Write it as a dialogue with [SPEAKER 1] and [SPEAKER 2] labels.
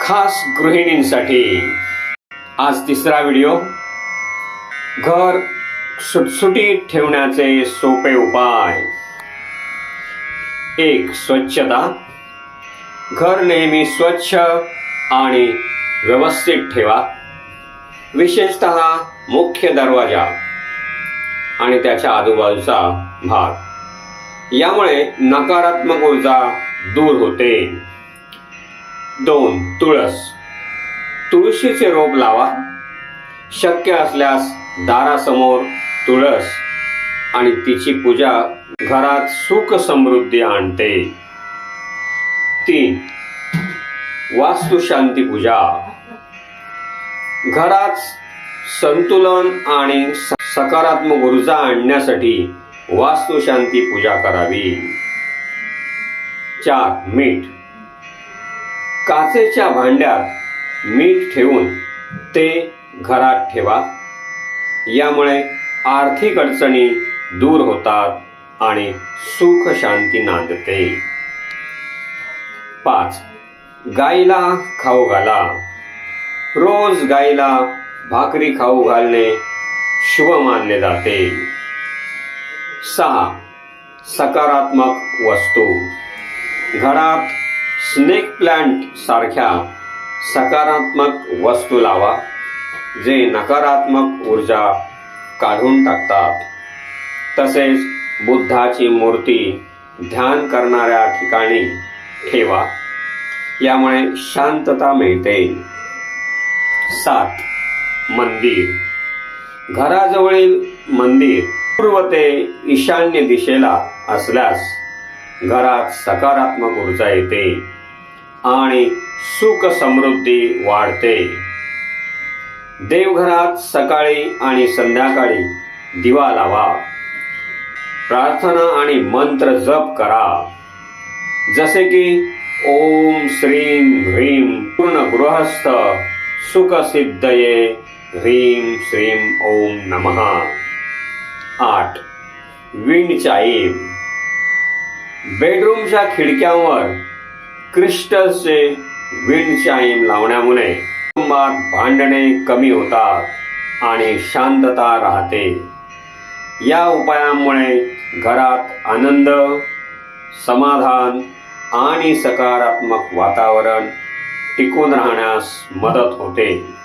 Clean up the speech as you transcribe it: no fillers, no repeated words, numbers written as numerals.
[SPEAKER 1] खास गृहिणींसाठी आज तिसरा व्हिडिओ, घर सुटसुटीत ठेवण्याचे सोपे उपाय. 1. स्वच्छता. घर नेहमी स्वच्छ आणि व्यवस्थित ठेवा, विशेषतः मुख्य दरवाजा आणि त्याच्या आजूबाजूचा भाग. यामुळे नकारात्मक ऊर्जा दूर होते. 2. तुळस. तुळशीचे रोप लावा. शक्य असल्यास दारासमोर तुळस आणि तिची पूजा घरात सुख समृद्धी आणते. 3. वास्तुशांती पूजा. घरात संतुलन आणि सकारात्मक ऊर्जा आणण्यासाठी वास्तुशांती पूजा करावी. 4. मीठ. काचेच्या भांड्यात मीठ ठेवून ते घरात ठेवा. यामुळे आर्थिक अडचणी दूर होतात आणि सुख शांती नांदते. 5. गाईला खाऊ घाला. रोज गाईला भाकरी खाऊ घालणे शुभ मानले जाते. 6. सकारात्मक वस्तू. घरात स्नेक प्लांट सारख्या सकारात्मक वस्तू लावा, जे नकारात्मक ऊर्जा काढून टाकतात. तसेच बुद्धाची मूर्ती ध्यान करणाऱ्या ठिकाणी ठेवा. यामुळे शांतता मिळते. 7. मंदिर. घराजवळील मंदिर पूर्व ते ईशान्य दिशेला असल्यास घरात सकारात्मक ऊर्जा येते आणि सुख समृद्धी वाढते. देवघरात सकाळी आणि संध्याकाळी दिवा लावा. प्रार्थना आणि मंत्र जप करा, जसे की ओम श्रीम ह्रीम पूर्ण गृहस्थ सुख सिद्धये ह्रीम श्रीम ओम नमः. 8. Wind time. बेडरूमच्या खिडक्यांवर क्रिस्टल्सचे विंड चाईम लावण्यामुळे कुटुंबात भांडणे कमी होतात आणि शांतता राहते. या उपायामुळे घरात आनंद, समाधान आणि सकारात्मक वातावरण टिकून राहण्यास मदत होते.